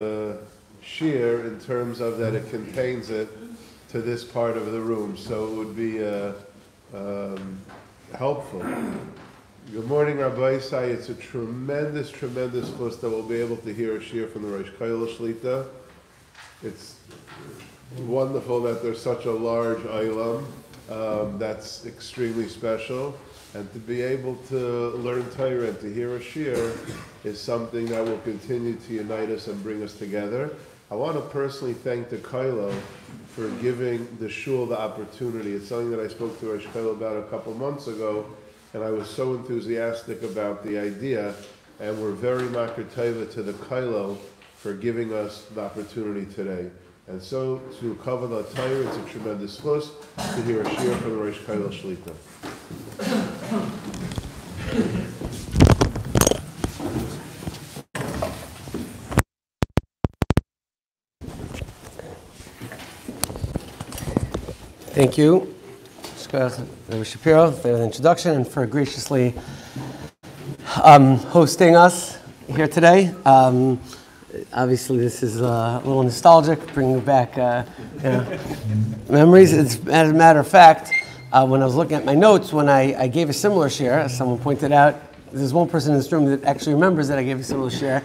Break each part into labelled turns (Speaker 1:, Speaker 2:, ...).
Speaker 1: shear in terms of that it contains it to this part of the room, so it would be helpful. Good morning, Habayis. It's a tremendous chus that we'll be able to hear a shear from the Rosh Kollel Shlita. It's wonderful that there's such a large olam. That's extremely special. And to be able to learn Torah and to hear a shir is something that will continue to unite us and bring us together. I want to personally thank the Kollel for giving the Shul the opportunity. It's something that I spoke to Rosh Kollel about a couple months ago, and I was so enthusiastic about the idea, and we're very makar tova to the Kollel for giving us the opportunity today. And so, to cover the Torah, it's a tremendous chus to hear a shir from the Rosh Kollel Shlita.
Speaker 2: Thank you, Rabbi Shapiro, for the introduction and for graciously hosting us here today. Obviously, this is a little nostalgic, bringing back memories. As a matter of fact, when I was looking at my notes, when I gave a similar share, as someone pointed out, there's one person in this room that actually remembers that I gave a similar share,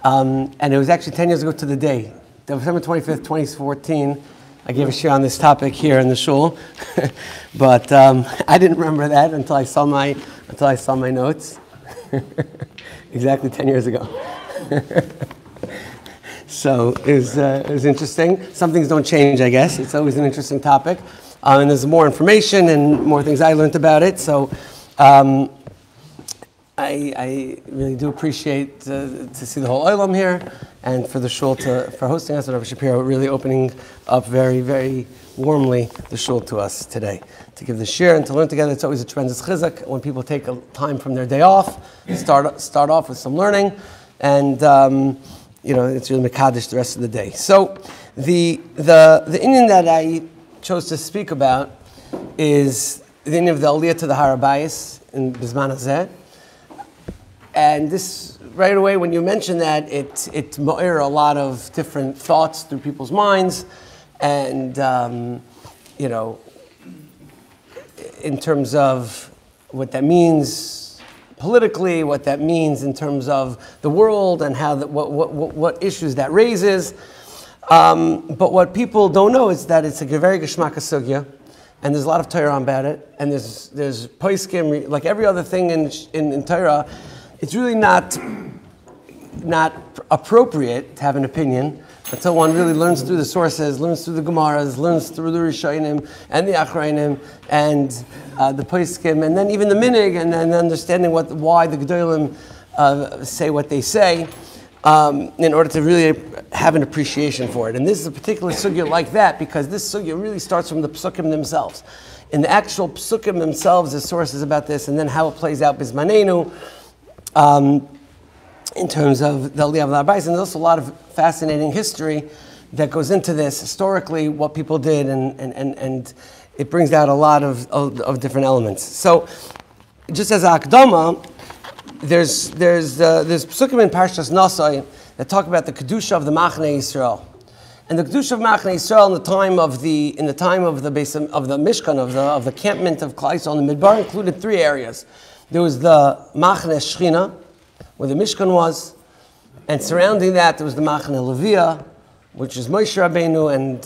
Speaker 2: and it was actually 10 years ago to the day, December 25th, 2014. I gave a share on this topic here in the Shul, but I didn't remember that until I saw my notes, exactly 10 years ago. So it was interesting. Some things don't change, I guess. It's always an interesting topic. And there's more information and more things I learned about it. So I really do appreciate to see the whole olam here, and for the Shul for hosting us, and Rabbi Shapiro really opening up very, very warmly the Shul to us today. To give the shir and to learn together, it's always a tremendous chizuk when people take a time from their day off, start off with some learning, and it's really mekadesh the rest of the day. So the inyan that I chose to speak about is the inyan of the aliyah to the Habayis in Bizman Hazeh. And this, right away, when you mention that, it mo'ir a lot of different thoughts through people's minds, and in terms of what that means politically, what that means in terms of the world, and how what issues that raises. But what people don't know is that it's a very geshmaka sugya, and there's a lot of Torah about it, and there's poskim, like every other thing in Torah. It's really not appropriate to have an opinion until one really learns through the sources, learns through the Gemaras, learns through the Rishonim and the Achrayim and the Poskim, and then even the Minig, and then understanding why the Gedolim say what they say, in order to really have an appreciation for it. And this is a particular sugya like that, because this sugya really starts from the Psukim themselves. In the actual Psukim themselves, the sources about this, and then how it plays out Bizmanenu, in terms of the Aliyah of the Habayis. And there's also a lot of fascinating history that goes into this, historically, what people did, and it brings out a lot of different elements. So, just as a akdama, there's psukim in Parshas Nasai that talk about the kedusha of the Machne Yisrael, and the kedusha of Machne Yisrael in the time of the Mishkan of the campment of Klal Yisrael in the Midbar included three areas. There was the Machne Shechina, where the Mishkan was, and surrounding that there was the Machne Levia, which is Moshe Rabbeinu and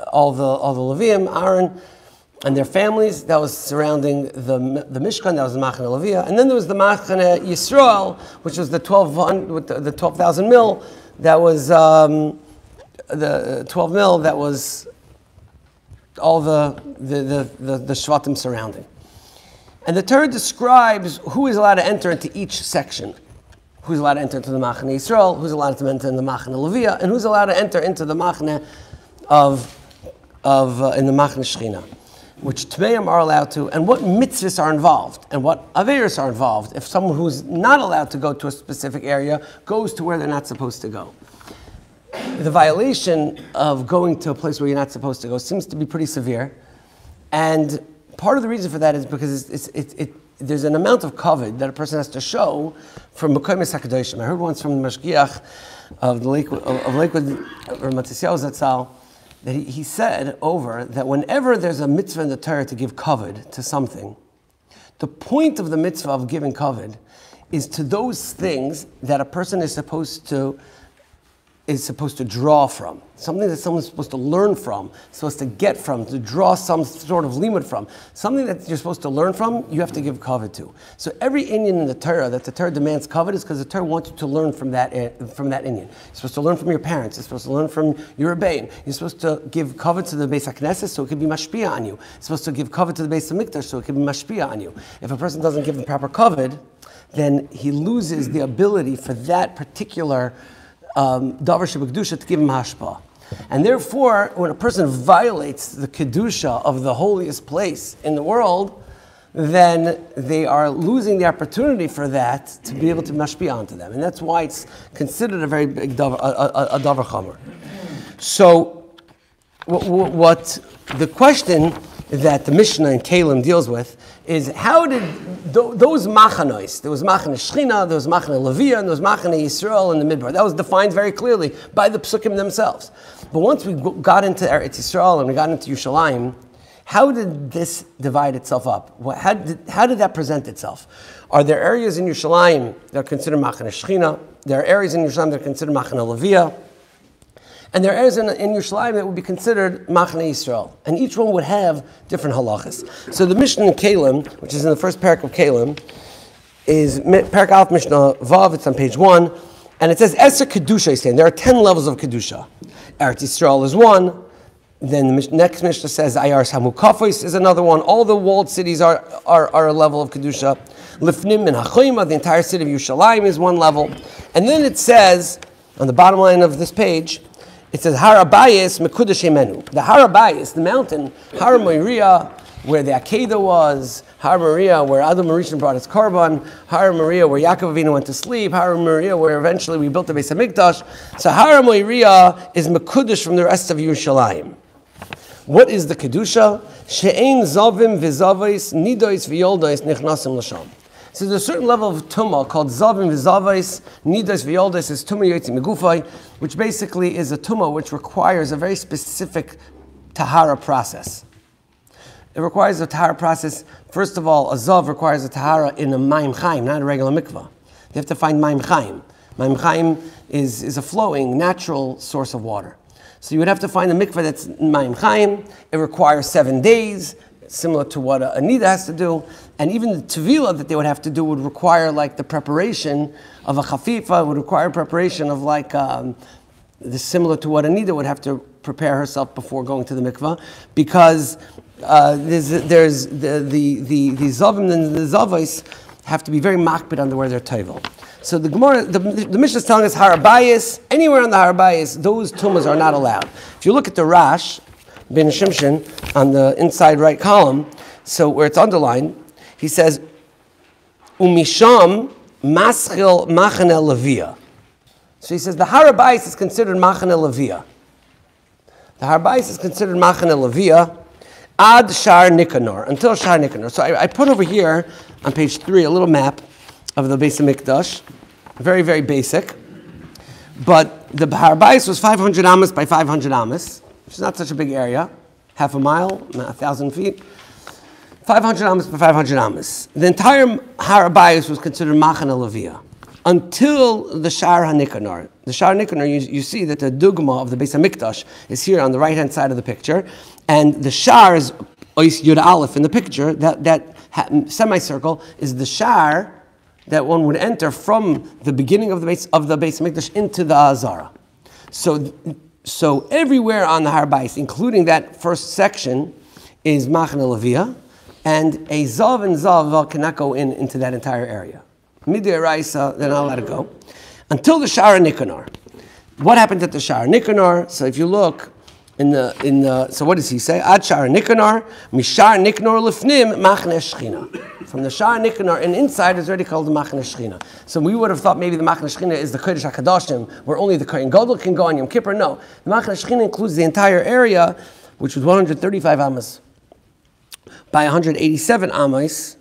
Speaker 2: all the Leviim, Aaron, and their families. That was surrounding the Mishkan. That was the Machne Levia, and then there was the Machne Yisrael, which was the 12,000 mil. That was the 12 mil. That was all the Shvatim surrounding. And the Torah describes who is allowed to enter into each section. Who's allowed to enter into the Machne Yisrael, who's allowed to enter in the Machne Levia, and who's allowed to enter into the Machne in the Machne Shechina, which Tmeim are allowed to, and what mitzvahs are involved, and what averos are involved. If someone who's not allowed to go to a specific area goes to where they're not supposed to go. The violation of going to a place where you're not supposed to go seems to be pretty severe, and part of the reason for that is because there's an amount of kavod that a person has to show from Mekoymes HaKadoshim. I heard once from the Mashgiach of Lakewood Matisyahu Zatzal, that he said over that whenever there's a mitzvah in the Torah to give kavod to something, the point of the mitzvah of giving kavod is to those things that a person is supposed to draw from, something that someone's supposed to learn from, supposed to get from, to draw some sort of limud from, something that you're supposed to learn from, you have to give kavod to. So every inyan in the Torah that the Torah demands kavod is because the Torah wants you to learn from that inyan. You're supposed to learn from your parents. You're supposed to learn from your rebbeim. You're supposed to give kavod to the Beis HaKnesses so it can be mashpia on you. You're supposed to give kavod to the Beis HaMikdash so it can be mashpia on you. If a person doesn't give the proper kavod, then he loses the ability for that particular davar shebekdusha to give him hashpah. And therefore, when a person violates the kedusha of the holiest place in the world, then they are losing the opportunity for that to be able to mashpia onto them. And that's why it's considered a very big davar, a davar chamer. So, what the question that the Mishnah in Kalim deals with is how did those machanos, there was machane Shechina, there was machane Levia, and there was machane Yisrael in the Midbar. That was defined very clearly by the psukim themselves. But once we got into Eretz Yisrael and we got into Yerushalayim, how did this divide itself up? How did that present itself? Are there areas in Yerushalayim that are considered machane Shechina? There are areas in Yerushalayim that are considered machane Levia. And there are areas in Yerushalayim that would be considered Machane Yisrael. And each one would have different halachas. So the Mishnah in Kalim, which is in the first parak of Kalim, is parak Aleph Mishnah Vav, it's on page 1, and it says, Eser Kedusha is saying, there are 10 levels of Kedusha. Eretz Yisrael is one, then the next Mishnah says, Ayar Hamukafos is another one. All the walled cities are a level of Kedusha. Lifnim and Hachoima, the entire city of Yerushalayim is one level. And then it says, on the bottom line of this page, it says Habayis Mekudesh Emenu. The Habayis, the mountain, Har Moriah, where the Akedah was, Har Moriah, where Adam Rishon brought his korban, Har Moriah, where Yaakov Avinu went to sleep, Har Moriah, where eventually we built the Beis HaMikdash. So Har Moriah is Mekudesh from the rest of Yerushalayim. What is the Kedusha? She'ein Zavim v'Zavais Nidois v'Yoldois Nichnasim L'Sham. So there's a certain level of tumah called zavim v'zavais, nidas v'yoldes, is tumah yotzi megufay, which basically is a tumah which requires a very specific tahara process. It requires a tahara process. First of all, a zav requires a tahara in a mayim chaim, not a regular mikvah. They have to find mayim chaim. Mayim chaim is a flowing, natural source of water. So you would have to find a mikvah that's mayim chaim. It requires 7 days, similar to what a nida has to do. And even the tevilah that they would have to do would require like the preparation of a chafifa, would require preparation of like, similar to what a nida would have to prepare herself before going to the mikvah, because there's the zavim and the zavais have to be very makbid on where they're tevel. So the Gemara, the Mishnah is telling us Habayis, anywhere on the Habayis, those tumas are not allowed. If you look at the Rash, Ben Shimshon, on the inside right column, so where it's underlined, he says, Umisham maschil machane levia. So he says the Habayis is considered machane levia. The Habayis is considered machane levia ad Shar Nikanor, until Shar Nikanor. So I put over here on page 3 a little map of the Beis HaMikdash, very, very basic. But the Habayis was 500 amas by 500 amas, which is not such a big area, half a mile, 1,000 feet. 500 amas by 500 amas. The entire Habayis was considered Machane Levia until the Shar HaNikanor. The Shar HaNikanor, you see that the dugma of the Beis HaMikdash is here on the right-hand side of the picture, and the Shar is Ois Yud Aleph in the picture. That semicircle is the Shar that one would enter from the beginning of the Beis HaMikdash into the Azara. So everywhere on the Habayis, including that first section, is Machane Levia, and a Zav and Zav cannot go into that entire area. Midei Raisa, they're not allowed to go. Until the Shar Nikanor. What happened at the Shar Nikanor? So if you look so what does he say? Ad Shar Nikanor, Mishar Nikanor Lifnim, Machane Shechina. From the Shar Nikanor, and inside is already called the Machane Shechina. So we would have thought maybe the Machane Shechina is the Kodesh HaKadoshim, where only the Kohen Gadol can go on Yom Kippur. No, the Machane Shechina includes the entire area, which was 135 amas by 187 amas,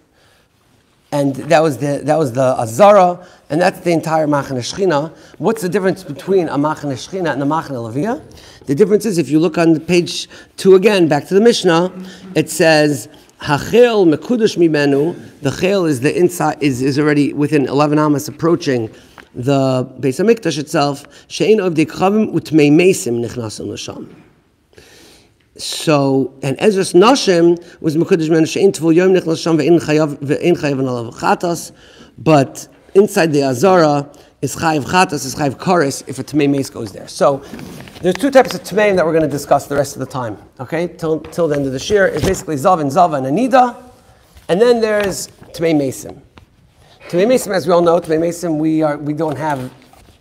Speaker 2: And that was the Azara, and that's the entire Machane Shechina. What's the difference between a Machane Shechina and a Machane Levia? The difference is, if you look on page 2 again, back to the Mishnah, it says, Hachel mekudesh mimenu. The chel is the inside, is already within 11 amas approaching the Beis HaMikdash itself. She'ein ovdei kchavim utmei mesim nichnasim l'sham. So, and Ezra's Nashim was mekudesh mimenu she'ein tvul yom nichnas l'sham ve'ein chayav alav chatas. But inside the Azara is chayav chatas, is chayav kares if a tmei meis goes there. So, there's two types of tmeim that we're going to discuss the rest of the time. Okay, till the end of the shir is basically zav and anida, and then there's tmei mesim. Tmei mesim, as we all know, tmei mesim we don't have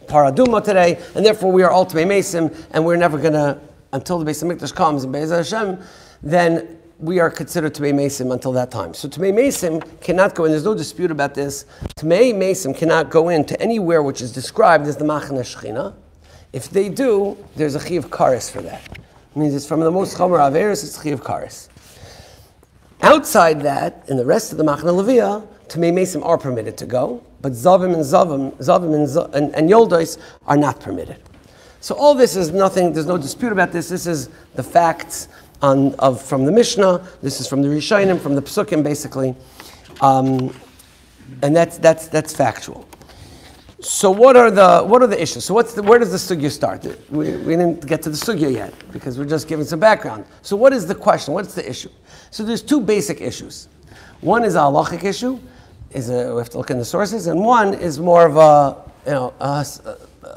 Speaker 2: paraduma today, and therefore we are all tmei mesim, and we're never going to, until the Beis HaMikdash comes and Be'ez Hashem, then we are considered tmei mesim until that time. So tmei mesim cannot go in. There's no dispute about this. Tmei mesim cannot go into anywhere which is described as the Machane Shechina. If they do, there's a chiv kares for that. It means it's from the most chomer averis, it's chiv kares. Outside that, in the rest of the Machane Levia, Tmei Mesim are permitted to go, but Zavim and Yoldos are not permitted. So all this is nothing, there's no dispute about this. This is the facts from the Mishnah, this is from the Rishonim, from the Psukim basically, and that's factual. So what are the issues? So where does the sugya start? We didn't get to the sugya yet because we're just giving some background. So what is the question? What's the issue? So there's two basic issues. One is a halachic issue, we have to look in the sources, and one is more of a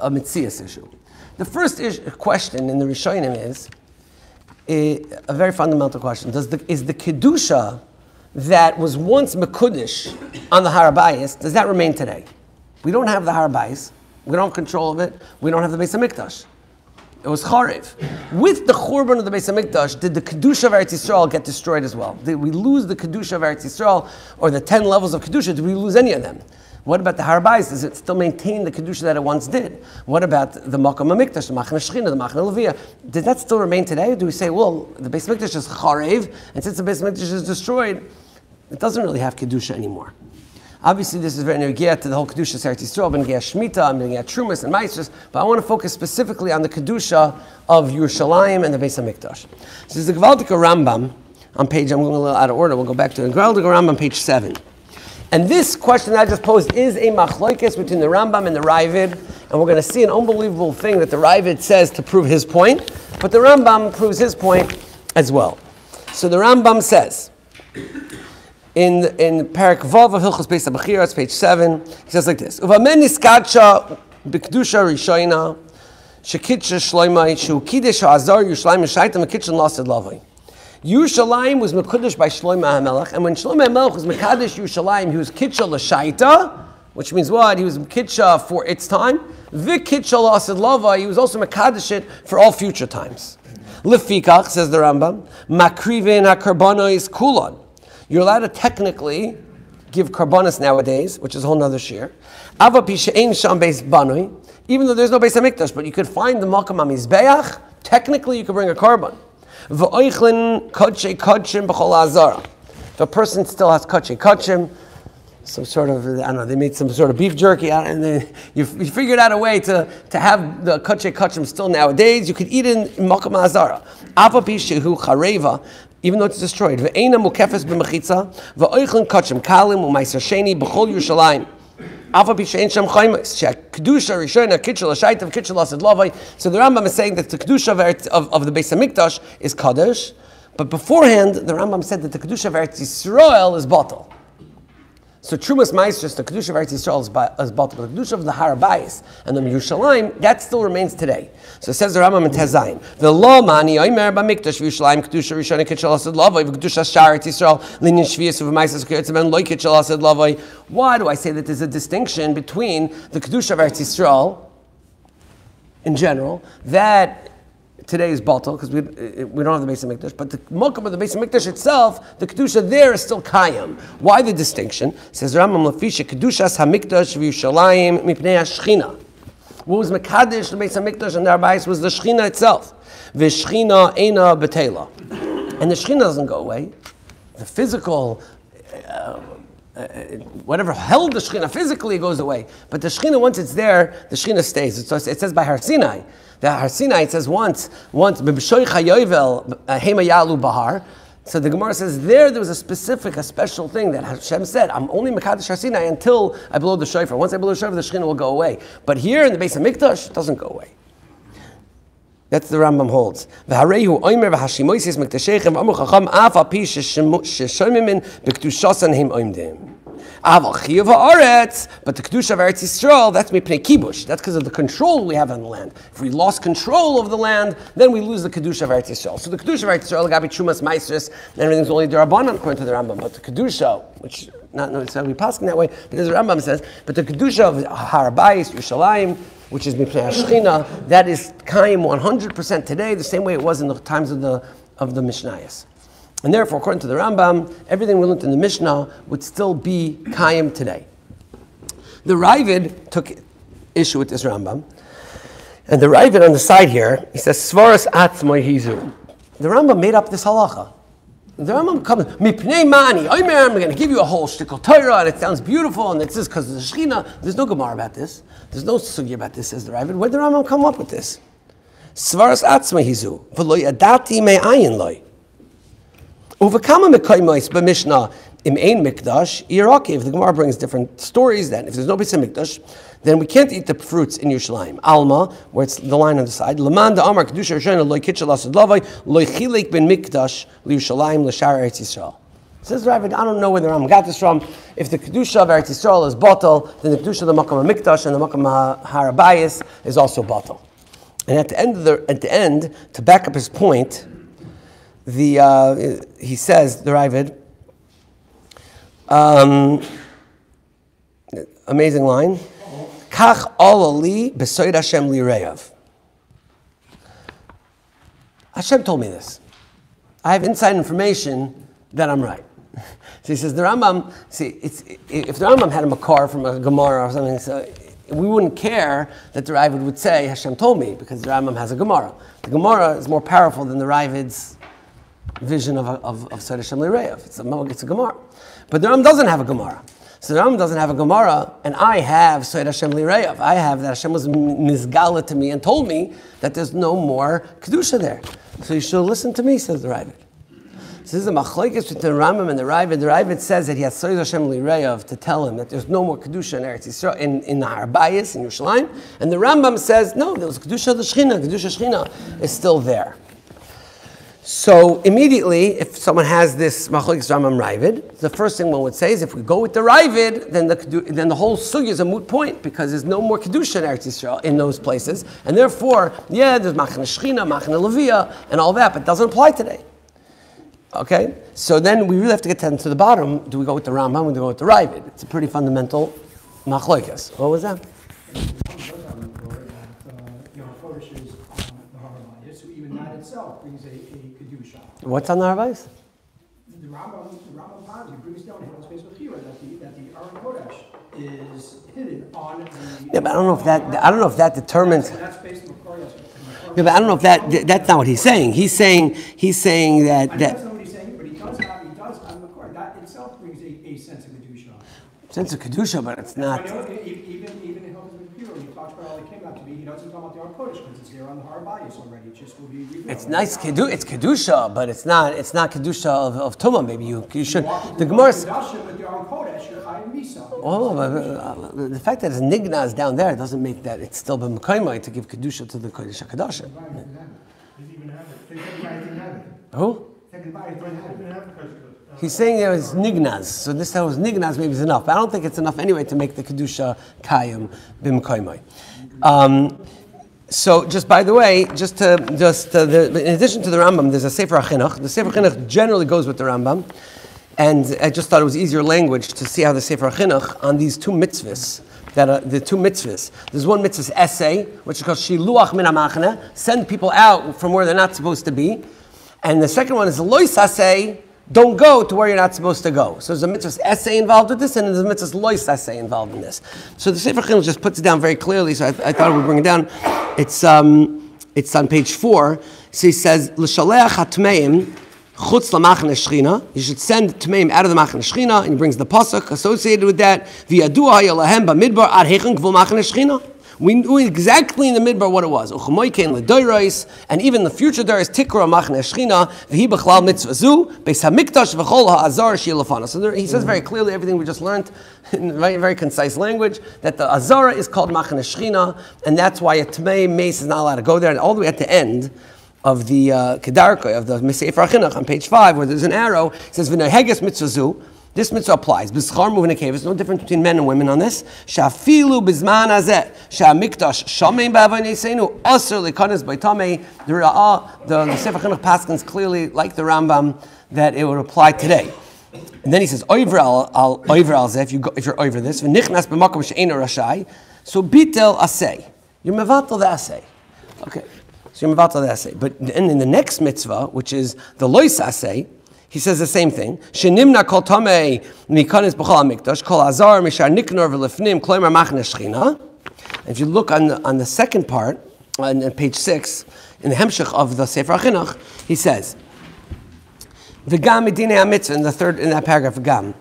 Speaker 2: mitzias issue. The first question in the Rishonim is a very fundamental question: is the kedusha that was once mekudesh on the Habayis, does that remain today? We don't have the Habayis. We don't have control of it. We don't have the Beis HaMikdash. It was charev. With the churban of the Beis HaMikdash, did the kedusha of Eretz Yisrael get destroyed as well? Did we lose the kedusha of Eretz Yisrael, or the 10 levels of kedusha? Did we lose any of them? What about the Habayis? Does it still maintain the kedusha that it once did? What about the Makam HaMikdash, the Machane Shechina, the Machane Levia? Did that still remain today? Or do we say, well, the Beis HaMikdash is charev, and since the Beis HaMikdash is destroyed, it doesn't really have kedusha anymore? Obviously, this is very near to the whole kedusha of Eretz Yisrael, ben Shemitah, ben Trumas and Maestros, but I want to focus specifically on the kedusha of Yerushalayim and the Beis HaMikdash. So there's a Gewaldige Rambam on page, I'm going a little out of order, we'll go back to it. Gewaldige Rambam, page 7. And this question that I just posed is a machlokes between the Rambam and the Ravid, and we're going to see an unbelievable thing that the Ravid says to prove his point, but the Rambam proves his point as well. So the Rambam says, in Parak Vav of Hilchos Beis HaBechira, it's page 7, he says like this: Uvamen niskadsha b'kedusha rishayna shekitsha shloimai shu kiddush ha'azar Yerushalayim shaitam v'kitsha lasted lavai. Yerushalayim was mekudesh by Shlomo HaMelech, and when Shlomo HaMelech was mekadesh Yerushalayim, he was kitsha l'shaita, which means what? He was kitsha for its time. V'kitsha lasted lavai, he was also mekadesh it for all future times. Lefikach, says the Rambam, makrivin ha'karbonos kulon. You're allowed to technically give karbanos nowadays, which is a whole nother shir. Ava pi she'ein sham beis banui, even though there's no Beis HaMikdash, but you could find the makam hamizbeach. Technically, you could bring a karban. V'oichlin kodshei kodshim b'chol ha'azara. If a person still has kodshei kodshim, some sort of, I don't know, they made some sort of beef jerky, and then you figured out a way to have the kodshei kodshim still nowadays. You could eat it in makam ha'azara. Ava pi shehu chareva, even though it's destroyed. Ve'ena mukefes b'mechitza, ve'oichlin kodshim kalim u'maiser sheni b'chol Yerushalayim. Alpha Pishain Shem Chaimus, Kedusha Rishona, Kitchel Shaitav, Kitchel Asid Lavai. So the Rambam is saying that the Kedusha of the Beis HaMikdash is Kaddish, but beforehand the Rambam said that the Kedusha of Eretz Yisrael is Batal. So Trumas Maestros, the Kedusha of Eretz Yisrael is Batal, but the Kedusha of the Habayis and the Yerushalayim, that still remains today. So it says the Rambam in Tezayin, the law mani oimer b'mikdash v'Yerushalayim Kedusha Rishona Kitchel Asid Lavai v'Kedusha Shar Eretz Yisrael linyan shvius v'Maisas K'yotzaben loy Kitchel Asid Lavai. Why do I say that there's a distinction between the Kedusha of Eretz Yisrael in general, that today is Batal, because we don't have the Beis HaMikdash, but the Mokum of the Beis HaMikdash itself, the Kedusha there is still Kayam. Why the distinction? It says Rambam Lafisha, Kedushas HaMikdash v'Yerushalayim mipnei HaShechina. What was Mekadesh, the Beis HaMikdash, and the Habayis was the Shechina itself. V'Shechina eina betela. And the Shechina doesn't go away. The physical whatever held the Shekhinah physically goes away. But the Shekhinah, once it's there, the Shekhinah stays. It says by Har Sinai. The Har Sinai, it says once, B'b'shoich hayovel hema yalu bahar. So the Gemara says there was a special thing that Hashem said, I'm only Mekadosh Har Sinai until I blow the shofar. Once I blow the shofar, the Shekhinah will go away. But here in the base of Mikdash, it doesn't go away. That's the Rambam holds. V'harehu oimer v'hashimoisis miktashechem amu chacham af al pi sheshomimin b'kedushasan him oimdim. Aval chiyuv haaretz, but the kedusha of Eretz Yisrael, that's mipnei kibush. That's because of the control we have on the land. If we lost control of the land, then we lose the kedusha of Eretz Yisrael. So the kedusha of Eretz Yisrael, gabi chumas maestris, and everything's only derabanan according to the Rambam. But the kedusha, which not necessarily passing that way, but as the Rambam says, but the kedusha of Habayis, Yerushalayim, which is mipnei Hashchina, that is kaim 100% today, the same way it was in the times of the Mishnayos. And therefore, according to the Rambam, everything we learned in the Mishnah would still be kaim today. The Ravid took issue with this Rambam, and the Ravid on the side here, he says, Svaras atzmai hizu. The Rambam made up this halacha. The Rambam comes, mipnei mani, I'm going to give you a whole shtickle Torah, and it sounds beautiful, and it says, because of the Shekhinah, there's no Gemara about this. There's no sugi about this, says the Ravid. Where did the Rambam come up with this? Svaras atzmai hizu, v'lo yadati me'ayin loi. Uvakama mekaymois b'mishnah im ein mikdash iraki. If the Gemara brings different stories, then if there's no b'sem mikdash, then we can't eat the fruits in Yerushalayim. Alma, where it's the line on the side. Laman da Amar kedusha rishona loy kitchel asad lavai loy chilek ben mikdash liYerushalayim l'shar Eretz Yisrael. Says Ravid, I don't know where the Rambam got this from. If the kedusha of Eretz Yisrael is batal, then the kedusha of the makam mikdash and the makam Habayis is also batal. And at the end, to back up his point, he says, the Ravid, amazing line, Kach olali b'soyd Hashem lireyav. Hashem told me this. I have inside information that I'm right. So he says, the Rambam, if the Rambam had a makar from a Gemara or something, so we wouldn't care that the Ravid would say, Hashem told me, because the Rambam has a Gemara. The Gemara is more powerful than the Ravid's vision of Soyd Hashem Lireyav. It's a Gemara. But the Rambam doesn't have a Gemara. So the Rambam doesn't have a Gemara, and I have Soyd Hashem Lireyav. I have that Hashem was nizgala to me and told me that there's no more Kedusha there. So you should listen to me, says the Ravid. So this is a machlokes between the Rambam and the Ravid. The Ravid says that he has Soyd Hashem Lireyav to tell him that there's no more Kedusha in Eretz Yisrael, in the Habayis, in Yerushalayim. And the Rambam says, no, there was Kedusha of the Shekhinah. Kedusha Shekhinah is still there. So immediately, if someone has this machlokes Rambam Ravid, the first thing one would say is, if we go with the Ravid, then the whole sugya is a moot point, because there's no more kedusha in Eretz Yisrael in those places, and therefore, there's machne Shechina, machne Levia, and all that, but it doesn't apply today. Okay, so then we really have to get to the bottom. Do we go with the Rambam or do we go with the Ravid? It's a pretty fundamental machlokes. What was that?
Speaker 3: Itself brings a kedusha.
Speaker 2: What's on the Habayis?
Speaker 3: The Rambam Panzi brings down in his space with Hira that the Aron Kodesh is hidden on the.
Speaker 2: Yeah, but I don't know if that determines.
Speaker 3: That's based on the Kodesh.
Speaker 2: Yeah, but I don't know if that's not what he's saying. He's saying that.
Speaker 3: That's not what he's saying, but he does on the Kodesh. That itself brings a sense of kedusha.
Speaker 2: Sense of kedusha, but it's not.
Speaker 3: Even in Hilchos with Hira, he talks about all it came out to be. He doesn't talk about the Aron Kodesh because it's there on the Habayis already. It just will be.
Speaker 2: It's nice, it's kedusha, but it's not kedusha of tumah. Maybe you should. The Gemara. Oh, but the fact that it's nignaz down there doesn't make that it's still b'mekaymai to give kedusha to the kodesh hakadosh. Who? He's saying there is nignaz, so this was nignaz maybe is enough, but I don't think it's enough anyway to make the kedusha kayim b'mekaymai. So, just by the way, in addition to the Rambam, there's a Sefer HaChinuch. The Sefer HaChinuch generally goes with the Rambam, and I just thought it was easier language to see how the Sefer HaChinuch on these two mitzvahs, the two mitzvahs. There's one mitzvah essay, which is called Shiluach Min HaMachne, send people out from where they're not supposed to be, and the second one is Lois Asay, don't go to where you're not supposed to go. So there's a mitzvah essay involved with this, and there's a mitzvah lois essay involved in this. So the Sefer Chinuch just puts it down very clearly, so I thought I would bring it down. It's on page 4. So he says, L'shaleach hatmeim chutz lamachne shchina. You should send tmeim out of the machne shchina, and he brings the pasuk associated with that. V'yadu hayalahem b'midbar ad heichen gvul machne shchina. We knew exactly in the midbar what it was. And even the future there is tikra machne shchina v'hi b'chlal mitzvah zu beis hamikdash v'chol ha'azar shilafana. So there, he says very clearly everything we just learned in very, very concise language that the azara is called machne shchina, and that's why a tmei mace is not allowed to go there. And all the way at the end of the kedarka of the Sefer Chinuch on page 5, where there's an arrow, it says v'neheges mitzvah zu. This mitzvah applies. B'schar moving a cave. There's no difference between men and women on this. Shafilu b'zman hazeh sha'mikdash shamein b'avoneseinu aser lekanes b'tamei. The Sefer Chinuch paskins clearly, like the Rambam, that it would apply today. And then he says oiver al zeh. If you're over this, v'nichnas b'makom she'eino rashai. So bitel asay. You're mevatel the asay. Okay. So you're mevatel the asay. But in the next mitzvah, which is the lois asay, he says the same thing. Shenimna kol tamei mikanis b'chol hamikdash kol azar mishar niknor v'lefnim kloimer machne shchina. If you look on the second part, on page 6, in the hemshech of the Sefer Chinuch, he says, "V'gam medinei hamitzvah," in that paragraph, "V'gam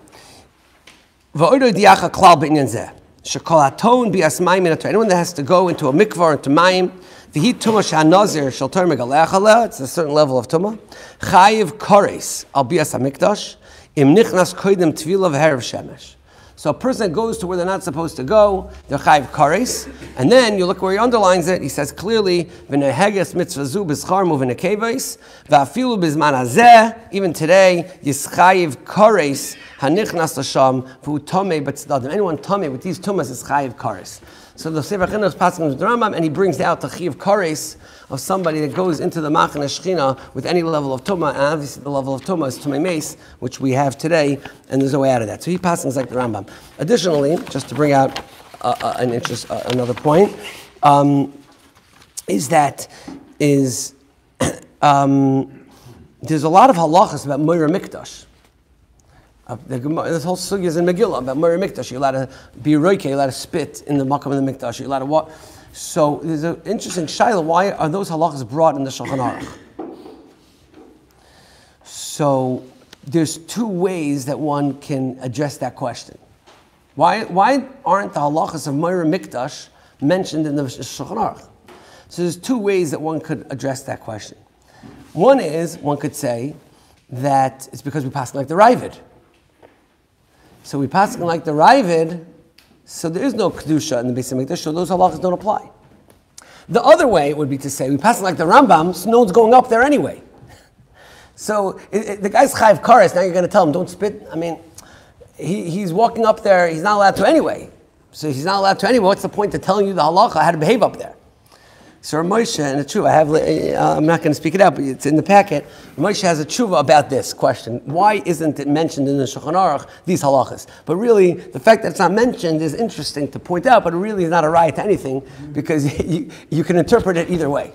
Speaker 2: v'oido diacha klal b'inyan zeh shekol haton bi'asmayim min haTorah." Anyone that has to go into a mikvah into mayim. V'hi tumah she'hanazir shel Torah megaleach aleh. It's a certain level of tumah. Chayiv kores al bias hamikdash im nichnas koidem tvila v'herav shemesh. So a person that goes to where they're not supposed to go, they're chayiv kores. And then you look where he underlines it. He says clearly, v'neheges mitzvah zu b'schar mu v'nekevos v'afilu b'zman hazeh. Even today, yischayiv kores hanichnas l'sham v'hu tomei b'tzdadim. Anyone tomei with these tumas is chayiv kores. So the Sefer Chinuch is passing with the Rambam, and he brings out the chiv kares of somebody that goes into the machne shchina with any level of tumah, and obviously the level of tumah is tumah mace, which we have today, and there's no way out of that. So he passes like the Rambam. Additionally, just to bring out another point, there's a lot of halachas about Moira Mikdash. This whole sugya is in Megillah about Moira Mikdash. You're allowed to be roike, you're allowed to spit in the makam of the Mikdash. You're allowed to walk. So there's an interesting shayla. Why are those halachas brought in the Shulchan Aruch? So there's two ways that one can address that question. Why aren't the halachas of Moira Mikdash mentioned in the Shulchan Aruch? So there's two ways that one could address that question. One is, one could say that it's because we pass like the Ravid. So we pass like the Ravid, so there is no Kedusha in the Beis HaMikdash, so those halachas don't apply. The other way would be to say, we pass like the Rambam, so no one's going up there anyway. So the guy's chayiv kares, now you're going to tell him, don't spit. I mean, he's walking up there, he's not allowed to anyway. So he's not allowed to anyway, what's the point of telling you the halacha, how to behave up there? So Moshe, and it's true, I'm not going to speak it out, but it's in the packet. Moshe has a tshuva about this question. Why isn't it mentioned in the Shulchan Aruch, these halachas? But really, the fact that it's not mentioned is interesting to point out, but it really is not a right to anything, because you can interpret it either way.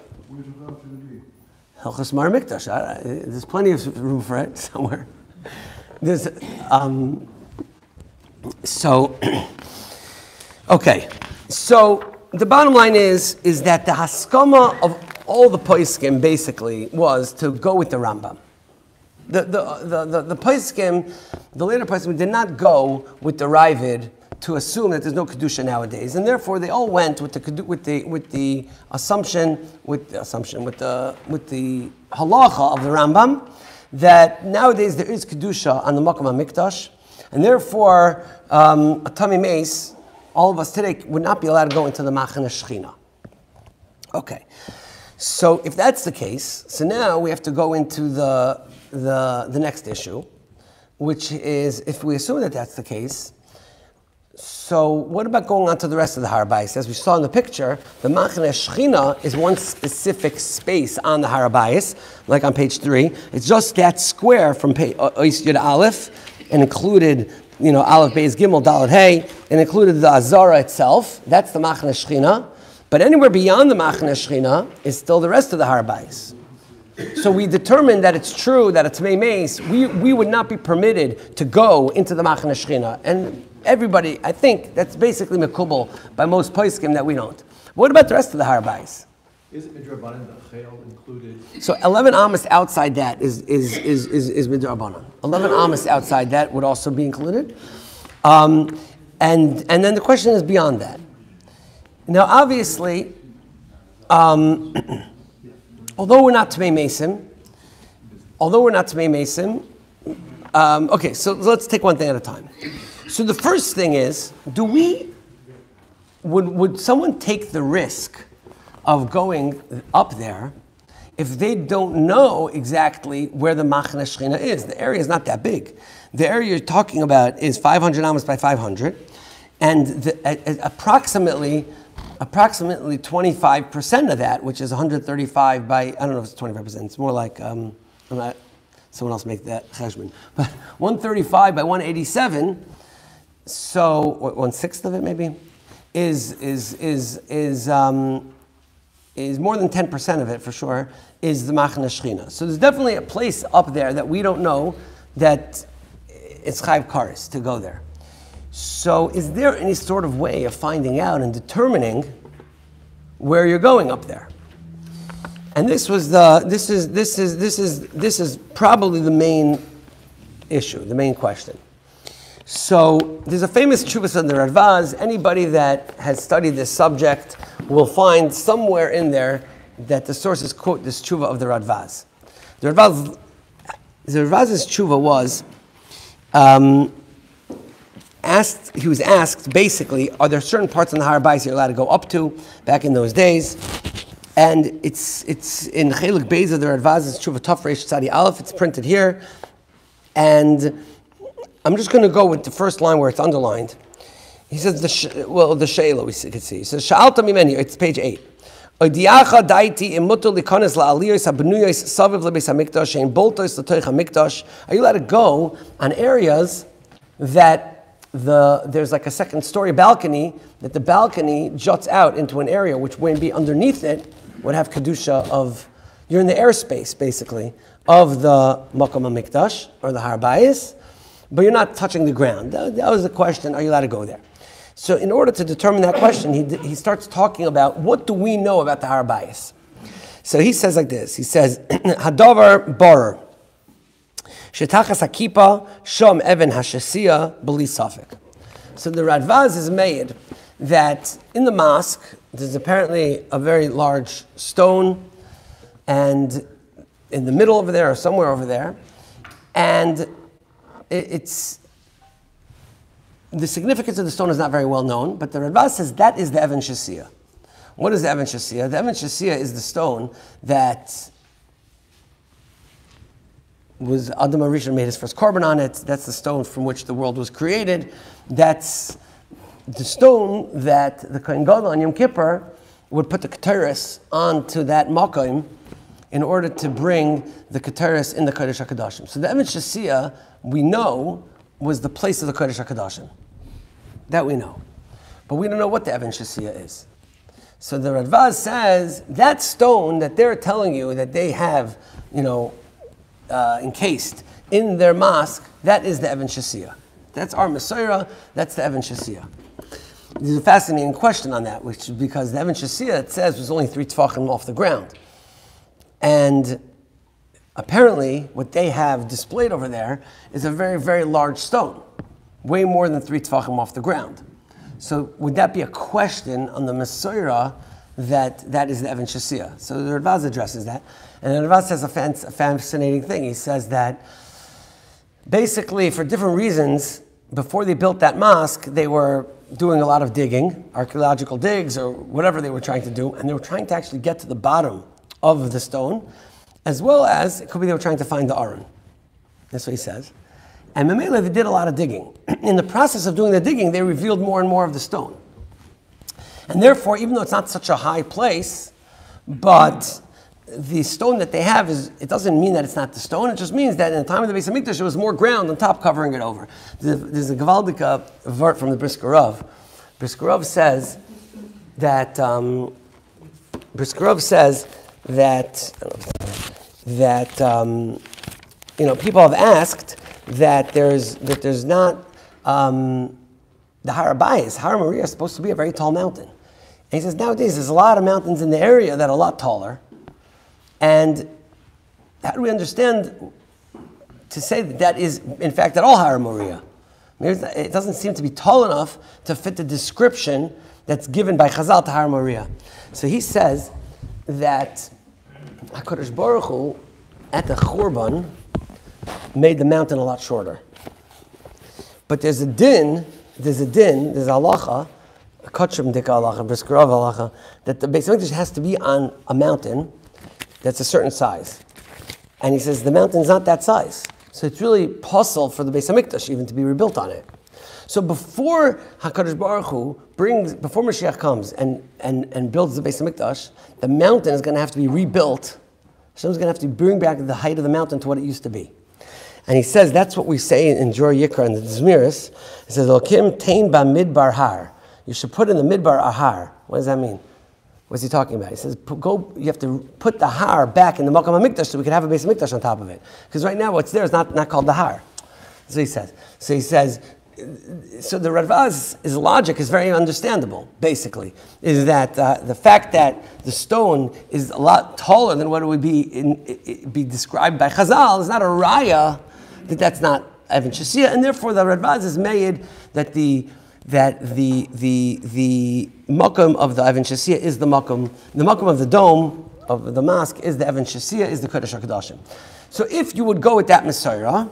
Speaker 2: Hilchos Mar Mikdash. There's plenty of room for it somewhere. There's, okay. So, the bottom line is that the haskama of all the poskim basically was to go with the Rambam. The poskim, the later poskim, did not go with the Ravid to assume that there's no kedusha nowadays, and therefore they all went with the assumption with the halacha of the Rambam that nowadays there is kedusha on the Makom HaMikdash, and therefore a tummy mace. All of us today would not be allowed to go into the Machane Shechina. Okay, so if that's the case, so now we have to go into the next issue, which is if we assume that that's the case. So what about going on to the rest of the Habayis? As we saw in the picture, the Machane Shechina is one specific space on the Habayis, like on page 3. It's just that square from Ois Yud Aleph, and included. Aleph Beis Gimel Dalet Hey, and included the Azara itself. That's the Machane Shechina. But anywhere beyond the Machane Shechina is still the rest of the Habayis. So we determined that it's true that it's Tmei Meis. We would not be permitted to go into the Machane Shechina. And everybody, I think, that's basically mekubal by most poskim that we don't. What about the rest of the Habayis?
Speaker 4: Is it midrabanan that chayil included?
Speaker 2: So 11 amas outside that is midrabanan. 11 amas outside that would also be included. And then the question is beyond that. Now, obviously, although we're not Tamei Mesim, okay, so let's take one thing at a time. So the first thing is, would someone take the risk of going up there if they don't know exactly where the Machane Shechina is? The area is not that big. The area you're talking about is 500 amas by 500, and approximately 25% of that, which is 135 by, I don't know if it's 25%, it's more like, I'm not, someone else make that cheshbon, but 135 by 187, so 1/6 of it maybe, is more than 10% of it for sure, is the Machane Shechina. So there's definitely a place up there that we don't know that it's Chayv Kares to go there. So is there any sort of way of finding out and determining where you're going up there? And this is probably the main issue, the main question. So there's a famous tshuvas on the Radvaz. Anybody that has studied this subject will find somewhere in there that the sources quote this tshuva of the Radvaz. The Radvaz's tshuva was he was asked basically, are there certain parts in the Habayis you're allowed to go up to back in those days? And it's in Chelik Beis of the Radvaz's tshuva Taf Reish Tzadi Aleph. It's printed here, and I'm just going to go with the first line where it's underlined. He says, the Sheila we could see. He says, Sha'alta mimeni, it's page 8. Are you allowed to go on areas that there's like a second story balcony, that the balcony juts out into an area which would be underneath it, would have Kedusha of, you're in the airspace basically, of the Makom HaMikdash, or the Habayis, but you're not touching the ground. That was the question, are you allowed to go there? So in order to determine that question, he starts talking about what do we know about the Habayis. So he says like this, he says, Hadavar Barer, Shetachas HaKippah, Shom Even HaShesiya, B'li Safek. So the Radvaz is made that in the mosque, there's apparently a very large stone, and in the middle over there, or somewhere over there, and it's the significance of the stone is not very well known, but the Radvaz says that is the Even Shesiya. What is the Even Shesiya? The Even Shesiya is the stone that was Adam HaRishon made his first korban on it. That's the stone from which the world was created. That's the stone that the Kohen Gadol on Yom Kippur would put the keteris onto that makom in order to bring the keteris in the Kodesh HaKadoshim. So the Even Shesiya, we know, was the place of the Kodesh HaKadoshim. That we know. But we don't know what the Even Shesiya is. So the Radvaz says, that stone that they're telling you that they have, encased in their mosque, that is the Even Shesiya. That's our Mesorah, that's the Even Shesiya. There's a fascinating question on that, which is because the Even Shesiya, it says, was only 3 tefachim off the ground. And apparently, what they have displayed over there is a very, very large stone, way more than 3 tefachim off the ground. So would that be a question on the Mesorah that is the Even Shesiya? So the Radvaz addresses that. And the Radvaz says a fascinating thing. He says that basically for different reasons, before they built that mosque, they were doing a lot of digging, archaeological digs or whatever they were trying to do, and they were trying to actually get to the bottom of the stone, as well as, it could be they were trying to find the Aron. That's what he says. And Memele, they did a lot of digging. In the process of doing the digging, they revealed more and more of the stone. And therefore, even though it's not such a high place, but the stone that they have it doesn't mean that it's not the stone, it just means that in the time of the Beis HaMikdash, there was more ground on top covering it over. There's a Gevaldika vert from the Brisker Rav. Brisker Rav says that, people have asked that there's not the Habayis. Har Maria is supposed to be a very tall mountain. And he says, nowadays there's a lot of mountains in the area that are a lot taller. And how do we understand to say that that is, in fact, at all Har Moriah? It doesn't seem to be tall enough to fit the description that's given by Chazal to Har Moriah. So he says that HaKadosh Baruch Hu, at the Churban, made the mountain a lot shorter. But there's a halacha, a kachrim dika halacha, briskarav halacha, that the Beis Hamikdash has to be on a mountain that's a certain size. And he says the mountain's not that size. So it's really possible for the Beis Hamikdash even to be rebuilt on it. So before HaKadosh Baruch Hu before Mashiach comes and builds the Beis Hamikdash, the mountain is going to have to be rebuilt. Hashem's going to have to bring back the height of the mountain to what it used to be. And he says that's what we say in Jor Yikra and the Zmiris. He says, Elokim tein ba midbar har. You should put in the midbar a har. What does that mean? What's he talking about? He says, you have to put the har back in the Makam HaMikdash so we can have a Beis Hamikdash on top of it. Because right now what's there is not called the har. That's what he says. So he says, so the Radvaz's logic is very understandable, basically, is that the fact that the stone is a lot taller than what it would be described by Chazal is not a raya that's not Evan Shasiyah, and therefore the Radvaz is made that the makam of the Evan Shasiyah is the makam of the dome of the mosque is the Evan Shasiyah, is the Kodesh HaKadoshim. So if you would go with that Messiah,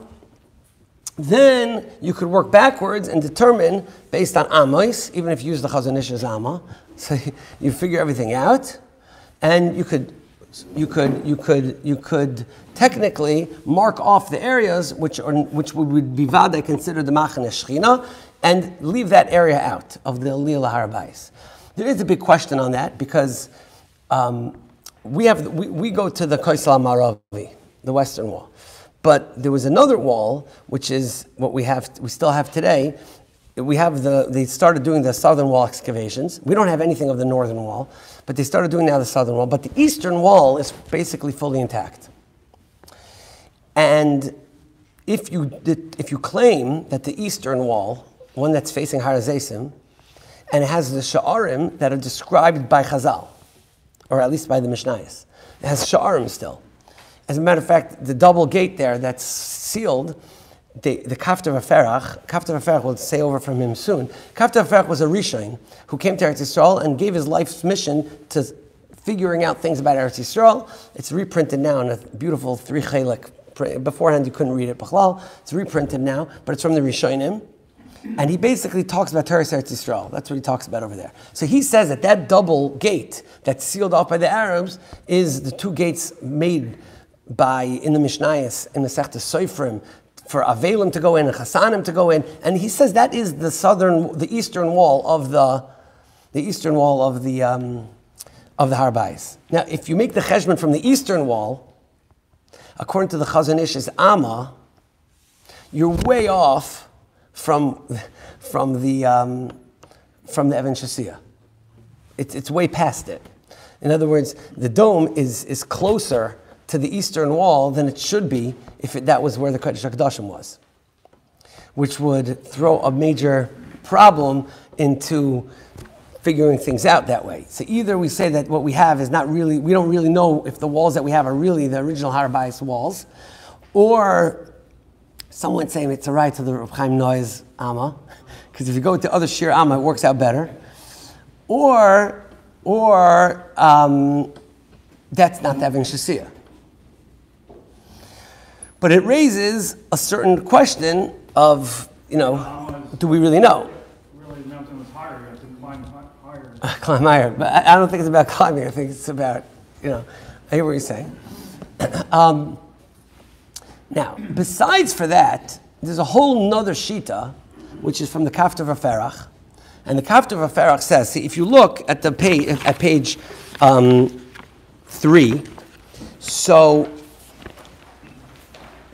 Speaker 2: then you could work backwards and determine based on Amos, even if you use the Chazon Ish's Amma, so you figure everything out, and you could technically mark off the areas which would be Vada considered the Machane Shechina, and leave that area out of the Aliyah Habayis. There is a big question on that because we go to the Kaisel Maravi, the Western Wall. But there was another wall, which is what we still have today. They started doing the southern wall excavations. We don't have anything of the northern wall, but they started doing now the southern wall. But the eastern wall is basically fully intact. And if you claim that the eastern wall, one that's facing Har HaZeisim, and it has the sha'arim that are described by Chazal, or at least by the Mishnayos, it has sha'arim still. As a matter of fact, the double gate there that's sealed, the Kafter Vaferach will say over from him soon. Kafter Vaferach was a Rishon who came to Eretz Yisrael and gave his life's mission to figuring out things about Eretz Yisrael. It's reprinted now in a beautiful 3-chelik. Beforehand you couldn't read it, B'chlal. It's reprinted now, but it's from the Rishonim. And he basically talks about Teres Eretz Yisrael. That's what he talks about over there. So he says that double gate that's sealed off by the Arabs is the two gates made in the Mishnayos, in the Sechta Soifrim, for Avelim to go in and Chasanim to go in, and he says that is the eastern wall of the Habayis. Now, if you make the cheshbon from the eastern wall, according to the Chazon Ish's Amma, you're way off from the Evan Shasiyah. It's way past it. In other words, the dome is closer to the eastern wall than it should be if that was where the Kodesh HaKadoshim was, which would throw a major problem into figuring things out that way. So either we say that what we have is not really, we don't really know if the walls that we have are really the original Har HaBayis walls, or someone saying it's a right to the Reb Chaim Noah's Amma, because if you go to other Shir Amma, it works out better, or that's not the Evan Shasiyah. But it raises a certain question of, do we really know?
Speaker 3: Really, the mountain was higher, you have to climb higher.
Speaker 2: Climb higher, but I don't think it's about climbing. I think it's about, I hear what you're saying. Now, besides for that, there's a whole nother shita, which is from the Kafter Vaferach. And the Kafter Vaferach says, see, if you look at the page, at page 3, so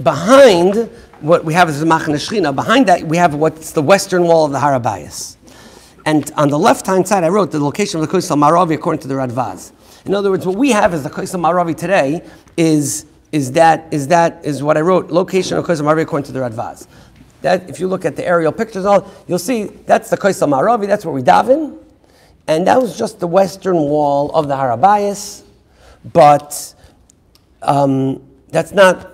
Speaker 2: behind what we have is the Machane Shechina, behind that we have what's the western wall of the Har HaBayis. And on the left-hand side, I wrote the location of the Koisel Maravi according to the Radvaz. In other words, what we have as the Koisel Maravi today is what I wrote, location of Koisel Maravi according to the Radvaz. That, if you look at the aerial pictures, you'll see that's the Koisel Maravi, that's where we daven. And that was just the western wall of the Habayis, but that's not,